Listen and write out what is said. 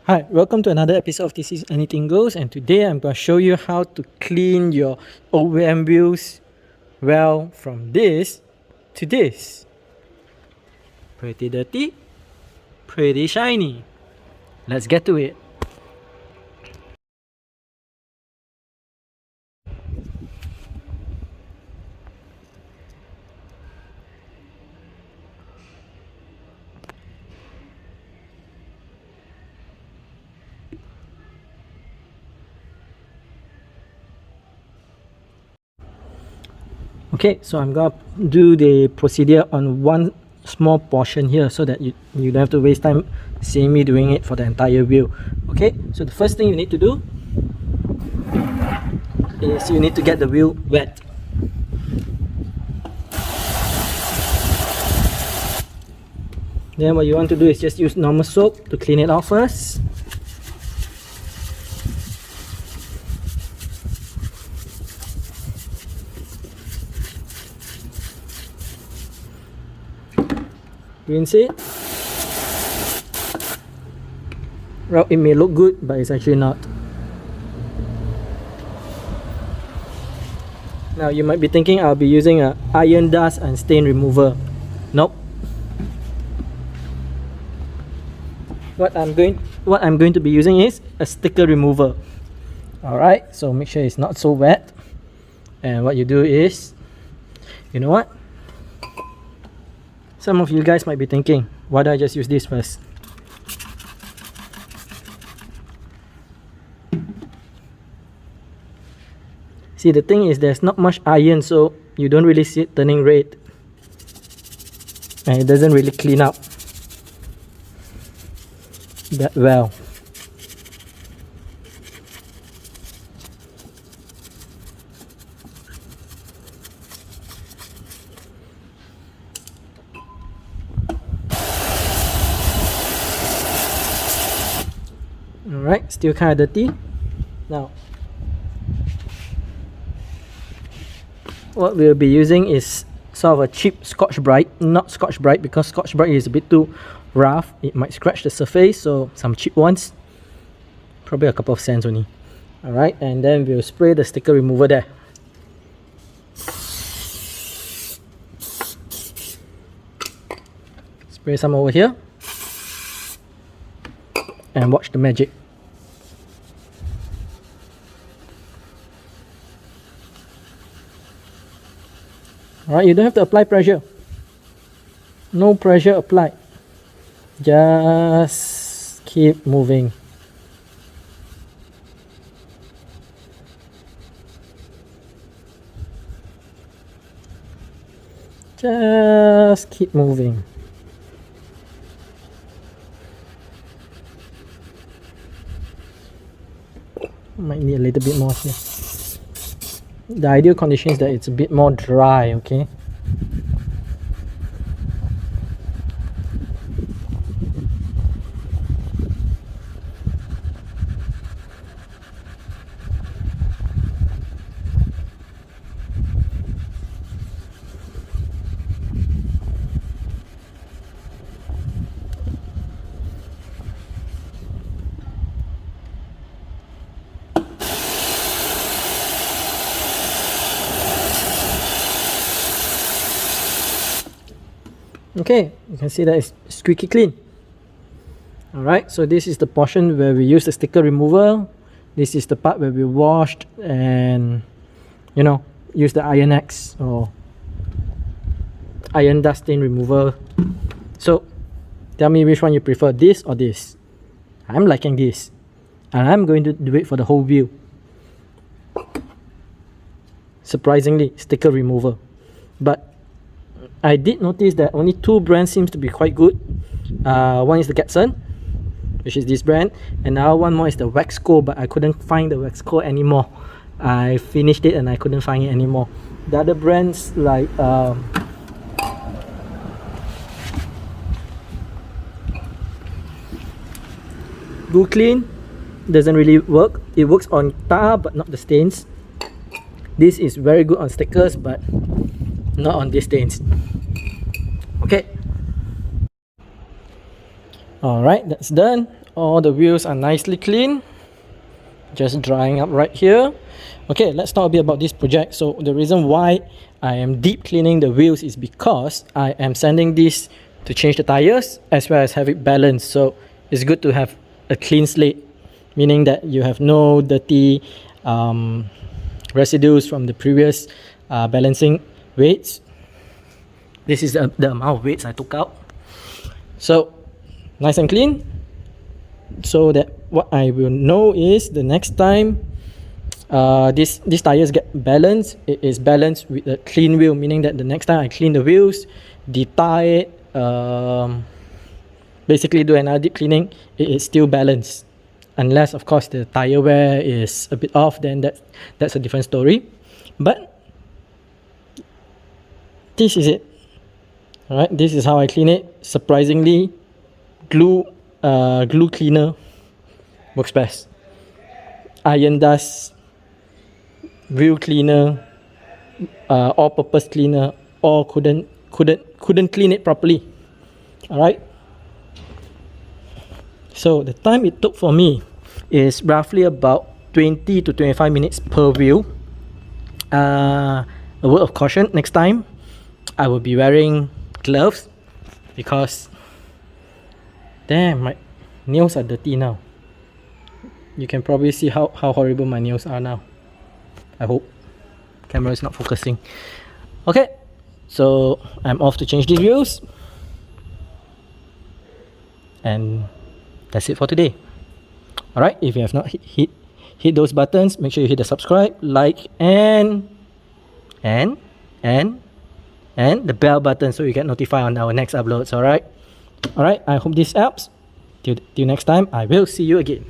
Hi, welcome to another episode of This Is Anything Goes, and today I'm going to show you how to clean your OEM wheels well from this to this. Pretty dirty, pretty shiny. Let's get to it. Okay, so I'm gonna do the procedure on one small portion here so that you don't have to waste time seeing me doing it for the entire wheel. Okay, so the first thing you need to do is you need to get the wheel wet. Then what you want to do is just use normal soap to clean it off first. Rinse it. Well, it may look good, but it's actually not. Now you might be thinking I'll be using a iron dust and stain remover. Nope. What I'm going to be using is a sticker remover. Alright, so make sure it's not so wet. And what you do is, you know what? Some of you guys might be thinking, why don't I just use this first? See, the thing is there's not much iron, so you don't really see it turning red. And it doesn't really clean up that well. Alright, still kind of dirty. Now, what we'll be using is sort of a cheap Scotch-Brite. Not Scotch-Brite because Scotch-Brite is a bit too rough. It might scratch the surface, so some cheap ones. Probably a couple of cents only. Alright, and then we'll spray the sticker remover there. Spray some over here. And watch the magic. Alright, you don't have to apply pressure. No pressure applied. Just keep moving. Just keep moving. Might need a little bit more here. The ideal condition is that it's a bit more dry, okay? Okay, you can see that it's squeaky clean. Alright, so this is the portion where we use the sticker remover. This is the part where we washed and, you know, use the Iron X or iron dust stain remover. So, tell me which one you prefer, this or this. I'm liking this. And I'm going to do it for the whole wheel. Surprisingly, sticker remover. But I did notice that only two brands seems to be quite good. One is the Getson, which is this brand, and now one more is the Waxco, but I couldn't find the Waxco anymore. I finished it and I couldn't find it anymore. The other brands like Go Clean doesn't really work. It works on tar but not the stains. This is very good on stickers but not on these stains. Okay. Alright, that's done. all the wheels are nicely clean, just drying up right here. Okay, let's talk a bit about this project. So the reason why I am deep cleaning the wheels is because I am sanding this to change the tires as well as have it balanced. So it's good to have a clean slate, meaning that you have no dirty residues from the previous balancing weights. This is the amount of weights I took out. So nice and clean, so that what I will know is the next time these tires get balanced, it is balanced with a clean wheel, meaning that the next time I clean the wheels, detie it, basically do another deep cleaning, it is still balanced. Unless of course the tire wear is a bit off, then that's a different story. But this is it. Alright, this is how I clean it. Surprisingly, glue cleaner works best. Iron dust, wheel cleaner, all-purpose cleaner, all couldn't clean it properly. Alright, so the time it took for me is roughly about 20 to 25 minutes per wheel. A word of caution, next time I will be wearing gloves because damn, my nails are dirty now. You can probably see how horrible my nails are now. I hope camera is not focusing. Okay, so I'm off to change these wheels, and that's it for today. Alright, if you have not hit those buttons, make sure you hit the subscribe, like, and the bell button so you get notified on our next uploads. Alright, I hope this helps. Till next time, I will see you again.